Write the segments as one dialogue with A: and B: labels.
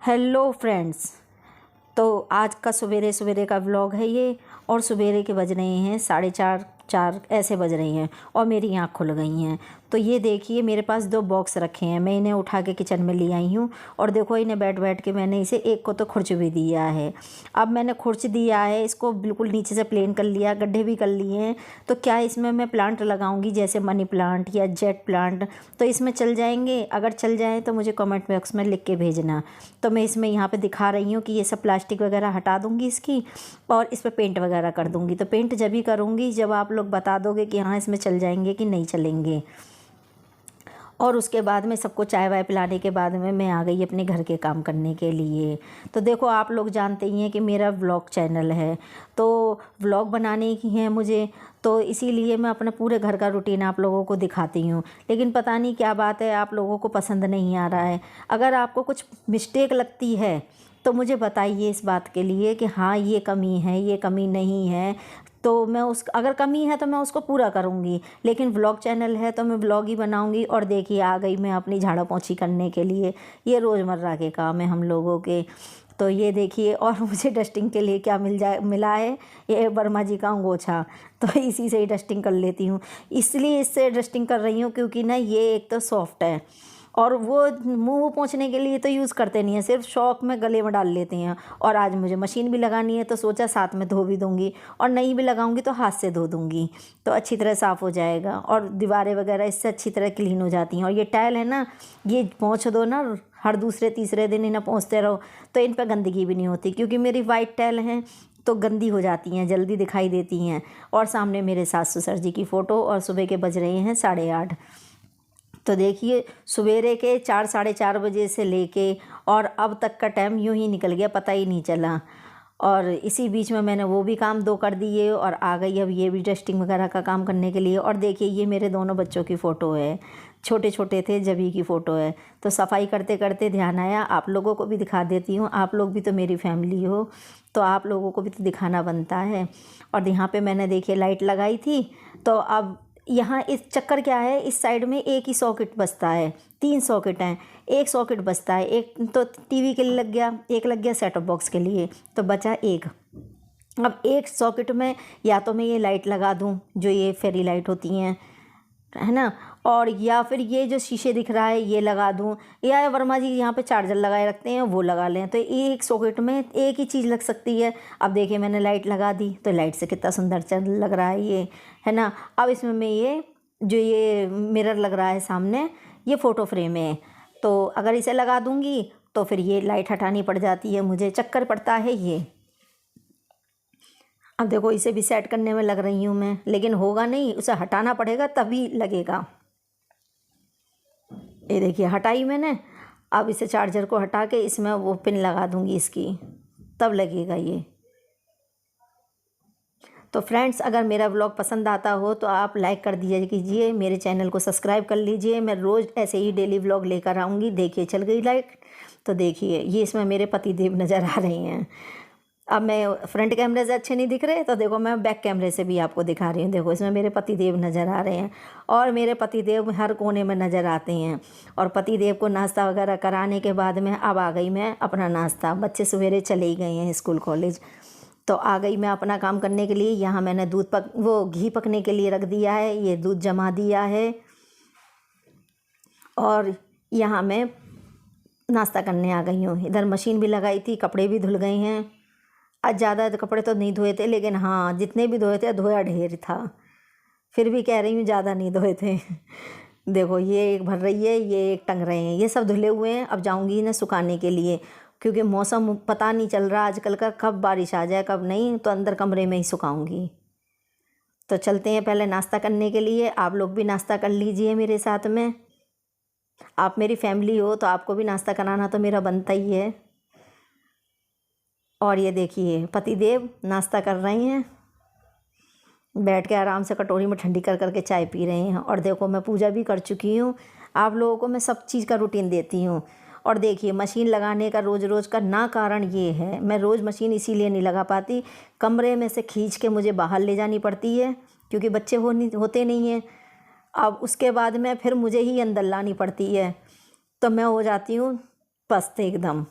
A: Hello friends. तो आज का सवेरे सवेरे का व्लॉग है ये। और सवेरे के बज रहे हैं 4:30 ऐसे बज रही हैं और मेरी आँख खुल गई हैं। तो ये देखिए मेरे पास 2 बॉक्स रखे हैं, मैं इन्हें उठा के किचन में ले आई हूँ। और देखो इन्हें बैठ बैठ के मैंने इसे एक को तो खुर्च भी दिया है। अब मैंने खुर्च दिया है, इसको बिल्कुल नीचे से प्लेन कर लिया, गड्ढे भी कर लिए हैं। तो क्या इसमें मैं प्लांट लगाऊंगी जैसे मनी प्लांट या जेट प्लांट, तो इसमें चल जाएंगे। अगर चल जाएँ तो मुझे कमेंट बॉक्स में लिख के भेजना। तो मैं इसमें यहाँ पे दिखा रही हूँ कि ये सब प्लास्टिक वगैरह हटा दूँगी इसकी, और इस पर पेंट वगैरह कर दूँगी। तो पेंट जब भी करूँगी जब आप लोग बता दोगे कि हाँ इसमें चल जाएंगे कि नहीं चलेंगे। और उसके बाद में सबको चाय वाय पिलाने के बाद में मैं आ गई अपने घर के काम करने के लिए। तो देखो आप लोग जानते ही हैं कि मेरा व्लॉग चैनल है, तो व्लॉग बनाने की है मुझे, तो इसीलिए मैं अपने पूरे घर का रूटीन आप लोगों को दिखाती हूँ। लेकिन पता नहीं क्या बात है, आप लोगों को पसंद नहीं आ रहा है। अगर आपको कुछ मिस्टेक लगती है तो मुझे बताइए इस बात के लिए कि हाँ ये कमी है, ये कमी नहीं है। तो मैं अगर कमी है तो मैं उसको पूरा करूँगी। लेकिन व्लॉग चैनल है तो मैं व्लॉग ही बनाऊँगी। और देखिए आ गई मैं अपनी झाड़ा पोंछी करने के लिए। ये रोज़मर्रा के काम है हम लोगों के। तो ये देखिए, और मुझे डस्टिंग के लिए क्या मिला है, ये वर्मा जी का अंगोछा। तो इसी से ही डस्टिंग कर लेती हूँ। इसलिए इससे डस्टिंग कर रही हूँ क्योंकि ना ये एक तो सॉफ्ट है, और वो मुंह पोंछने के लिए तो यूज़ करते नहीं हैं, सिर्फ शौक में गले में डाल लेते हैं। और आज मुझे मशीन भी लगानी है तो सोचा साथ में धो भी दूँगी, और नहीं भी लगाऊंगी तो हाथ से धो दूँगी, तो अच्छी तरह साफ़ हो जाएगा। और दीवारें वगैरह इससे अच्छी तरह क्लीन हो जाती हैं। और ये टाइल है ना, ये पोंछ दो ना, हर दूसरे तीसरे दिन इन्हें पोंछते रहो तो इन पर गंदगी भी नहीं होती। क्योंकि मेरी वाइट टाइल हैं तो गंदी हो जाती हैं, जल्दी दिखाई देती हैं। और सामने मेरे सास ससुर जी की फ़ोटो, और सुबह के बज रहे हैं 8:30। तो देखिए सवेरे के 4 साढ़े 4 बजे से लेके और अब तक का टाइम यूं ही निकल गया, पता ही नहीं चला। और इसी बीच में मैंने वो भी काम 2 कर दिए और आ गई अब ये भी डस्टिंग वगैरह का काम करने के लिए। और देखिए ये मेरे दोनों बच्चों की फ़ोटो है, छोटे छोटे थे जभी की फ़ोटो है। तो सफाई करते करते ध्यान आया आप लोगों को भी दिखा देती हूँ। आप लोग भी तो मेरी फैमिली हो, तो आप लोगों को भी तो दिखाना बनता है। और यहाँ पे मैंने देखिए लाइट लगाई थी। तो अब यहाँ इस चक्कर क्या है, इस साइड में एक ही सॉकेट बचता है, 3 सॉकेट हैं, एक सॉकेट बचता है। एक तो टीवी के लिए लग गया, एक लग गया सेट टॉप बॉक्स के लिए, तो बचा एक। अब एक सॉकेट में या तो मैं ये लाइट लगा दूँ जो ये फेरी लाइट होती हैं, है ना, और या फिर ये जो शीशे दिख रहा है ये लगा दूं, या वर्मा जी यहाँ पे चार्जर लगाए रखते हैं वो लगा लें। तो एक सॉकेट में एक ही चीज़ लग सकती है। अब देखिए मैंने लाइट लगा दी तो लाइट से कितना सुंदर चल लग रहा है ये, है ना। अब इसमें मैं ये जो ये मिरर लग रहा है सामने, ये फ़ोटो फ्रेम है, तो अगर इसे लगा दूँगी तो फिर ये लाइट हटानी पड़ जाती है, मुझे चक्कर पड़ता है ये। अब देखो इसे भी सेट करने में लग रही हूँ मैं, लेकिन होगा नहीं, उसे हटाना पड़ेगा तभी लगेगा। ये देखिए हटाई मैंने। अब इसे चार्जर को हटा के इसमें वो पिन लगा दूँगी इसकी, तब लगेगा ये। तो फ्रेंड्स अगर मेरा व्लॉग पसंद आता हो तो आप लाइक कर दीजिए कीजिए, मेरे चैनल को सब्सक्राइब कर लीजिए। मैं रोज़ ऐसे ही डेली व्लॉग लेकर आऊँगी। देखिए चल गई लाइट। तो देखिए ये इसमें मेरे पति देव नज़र आ रहे हैं। अब मैं फ्रंट कैमरे से अच्छे नहीं दिख रहे, तो देखो मैं बैक कैमरे से भी आपको दिखा रही हूँ। देखो इसमें मेरे पति देव नज़र आ रहे हैं, और मेरे पति देव हर कोने में नज़र आते हैं। और पति देव को नाश्ता वगैरह कराने के बाद में अब आ गई मैं अपना नाश्ता। बच्चे सवेरे चले ही गए हैं स्कूल कॉलेज, तो आ गई मैं अपना काम करने के लिए। यहाँ मैंने घी पकने के लिए रख दिया है, ये दूध जमा दिया है। और यहाँ मैं नाश्ता करने आ गई हूँ। इधर मशीन भी लगाई थी, कपड़े भी धुल गए हैं। आज ज़्यादा कपड़े तो नहीं धोए थे, लेकिन हाँ जितने भी धोए थे धोया ढेर था। फिर भी कह रही हूँ ज़्यादा नहीं धोए थे। देखो ये एक भर रही है, ये एक टंग रहे हैं, ये सब धुले हुए हैं। अब जाऊँगी इन्हें सुखाने के लिए, क्योंकि मौसम पता नहीं चल रहा आजकल का, कब बारिश आ जाए कब नहीं। तो अंदर कमरे में ही सुखाऊँगी। तो चलते हैं पहले नाश्ता करने के लिए। आप लोग भी नाश्ता कर लीजिए मेरे साथ में। आप मेरी फैमिली हो तो आपको भी नाश्ता कराना तो मेरा बनता ही है। और ये देखिए पतिदेव नाश्ता कर रहे हैं, बैठ के आराम से कटोरी में ठंडी कर करके चाय पी रहे हैं। और देखो मैं पूजा भी कर चुकी हूँ। आप लोगों को मैं सब चीज़ का रूटीन देती हूँ। और देखिए मशीन लगाने का रोज़ का ना कारण ये है, मैं रोज़ मशीन इसीलिए नहीं लगा पाती, कमरे में से खींच के मुझे बाहर ले जानी पड़ती है, क्योंकि बच्चे होते नहीं हैं। अब उसके बाद में फिर मुझे ही अंदर लानी पड़ती है, तो मैं हो जाती हूँ पस्त एकदम।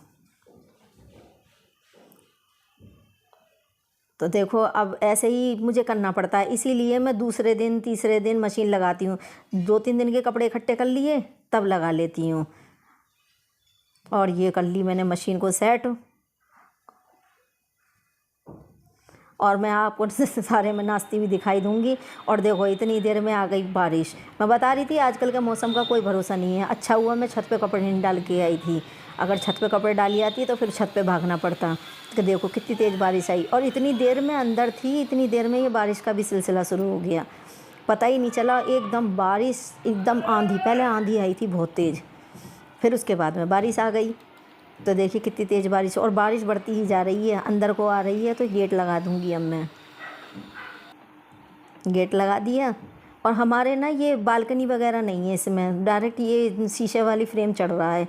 A: तो देखो अब ऐसे ही मुझे करना पड़ता है, इसीलिए मैं दूसरे दिन तीसरे दिन मशीन लगाती हूँ। 2-3 दिन के कपड़े इकट्ठे कर लिए तब लगा लेती हूँ। और ये कर ली मैंने मशीन को सेट। और मैं आपको सारे में नाश्ती भी दिखाई दूंगी। और देखो इतनी देर में आ गई बारिश। मैं बता रही थी आजकल के मौसम का कोई भरोसा नहीं है। अच्छा हुआ मैं छत पे कपड़े नहीं डाल के आई थी, अगर छत पे कपड़े डाली आती तो फिर छत पे भागना पड़ता। तो देखो कितनी तेज़ बारिश आई, और इतनी देर में अंदर थी, इतनी देर में ये बारिश का भी सिलसिला शुरू हो गया, पता ही नहीं चला। एकदम बारिश, एकदम आंधी, पहले आंधी आई थी बहुत तेज़, फिर उसके बाद में बारिश आ गई। तो देखिए कितनी तेज़ बारिश, और बारिश बढ़ती ही जा रही है, अंदर को आ रही है। तो गेट लगा दूंगी अब मैं, गेट लगा दिया। और हमारे ना ये बालकनी वगैरह नहीं है, इसमें डायरेक्ट ये शीशे वाली फ्रेम चढ़ रहा है,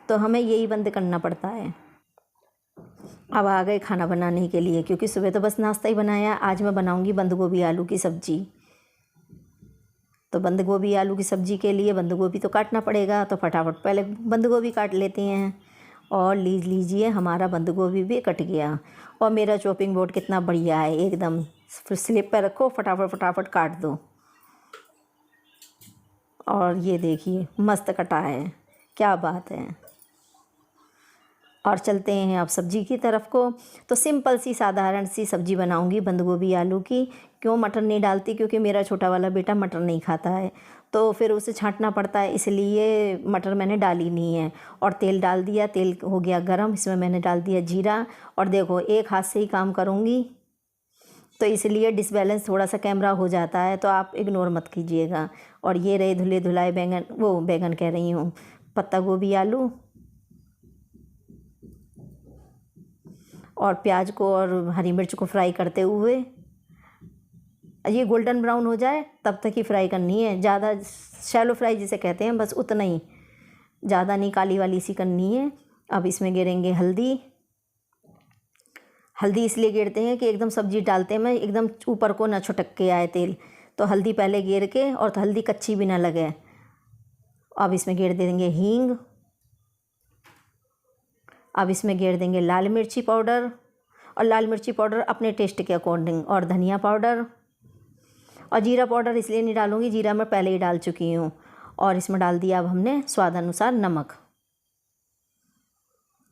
A: तो हमें यही बंद करना पड़ता है। अब आ गए खाना बनाने के लिए, क्योंकि सुबह तो बस नाश्ता ही बनाया। आज मैं बनाऊंगी बंद गोभी आलू की सब्ज़ी। तो बंद गोभी आलू की सब्ज़ी के लिए बंद गोभी तो काटना पड़ेगा, तो फटाफट पहले बंद गोभी काट लेते हैं। और लीजिए हमारा बंद गोभी भी कट गया। और मेरा चॉपिंग बोर्ड कितना बढ़िया है, एकदम फिर स्लिप पर रखो, फटाफट फटाफट काट दो। और ये देखिए मस्त कटा है, क्या बात है। और चलते हैं अब सब्ज़ी की तरफ को। तो सिंपल सी साधारण सी सब्ज़ी बनाऊंगी बंद गोभी आलू की। क्यों मटर नहीं डालती? क्योंकि मेरा छोटा वाला बेटा मटर नहीं खाता है, तो फिर उसे छांटना पड़ता है, इसलिए मटर मैंने डाली नहीं है। और तेल डाल दिया, तेल हो गया गरम, इसमें मैंने डाल दिया जीरा। और देखो एक हाथ से ही काम करूँगी, तो इसलिए डिसबैलेंस थोड़ा सा कैमरा हो जाता है, तो आप इग्नोर मत कीजिएगा। और ये रहे धुले धुलाए बैंगन, वो बैंगन कह रही हूँ, पत्ता गोभी आलू। और प्याज को और हरी मिर्च को फ्राई करते हुए, ये गोल्डन ब्राउन हो जाए तब तक ही फ्राई करनी है, ज़्यादा शैलो फ्राई जिसे कहते हैं, बस उतना ही, ज़्यादा नहीं काली वाली सी करनी है। अब इसमें गिरेंगे हल्दी। हल्दी इसलिए गिरते हैं कि एकदम सब्जी डालते हैं मैं एकदम ऊपर को ना छुटक के आए तेल, तो हल्दी पहले गिर के, और तो हल्दी कच्ची भी ना लगे। अब इसमें गिर देंगे हींग। अब इसमें गिर देंगे लाल मिर्ची पाउडर, और लाल मिर्ची पाउडर अपने टेस्ट के अकॉर्डिंग, और धनिया पाउडर। और जीरा पाउडर इसलिए नहीं डालूँगी, जीरा मैं पहले ही डाल चुकी हूँ। और इसमें डाल दिया अब हमने स्वाद अनुसार नमक।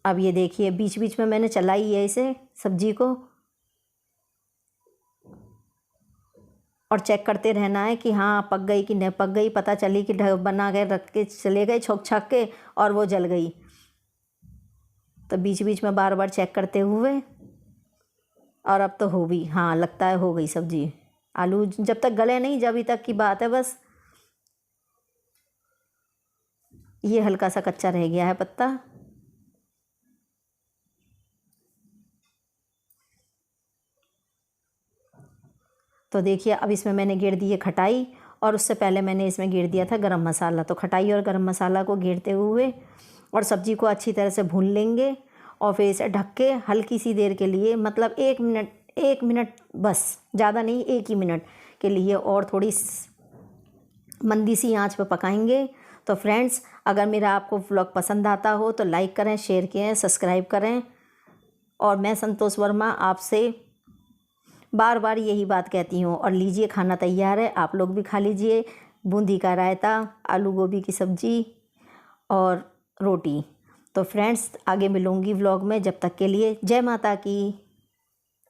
A: अब ये देखिए बीच बीच में मैंने चलाई है इसे सब्जी को, और चेक करते रहना है कि हाँ पक गई कि नहीं पक गई। पता चली कि बना के रख के चले गए छोंक छाक के, और वो जल गई, तो बीच बीच में बार बार चेक करते हुए। और अब तो हो भी, हाँ लगता है हो गई सब्जी। आलू जब तक गले नहीं, जब तक की बात है बस। ये हल्का सा कच्चा रह गया है पत्ता। तो देखिए अब इसमें मैंने गिर दी है खटाई, और उससे पहले मैंने इसमें गिर दिया था गरम मसाला। तो खटाई और गरम मसाला को गिरते हुए और सब्ज़ी को अच्छी तरह से भून लेंगे। और फिर इसे ढक के हल्की सी देर के लिए, मतलब 1 मिनट बस, ज़्यादा नहीं, 1 ही मिनट के लिए, और थोड़ी मंदी सी आंच पर पकाएंगे। तो फ्रेंड्स, अगर मेरा आपको व्लॉग पसंद आता हो तो लाइक करें, शेयर करें, सब्सक्राइब करें। और मैं संतोष वर्मा आपसे बार बार यही बात कहती हूँ। और लीजिए खाना तैयार है, आप लोग भी खा लीजिए। बूंदी का रायता, आलू गोभी की सब्ज़ी और रोटी। तो फ्रेंड्स आगे मिलूँगी व्लॉग में, जब तक के लिए जय माता की।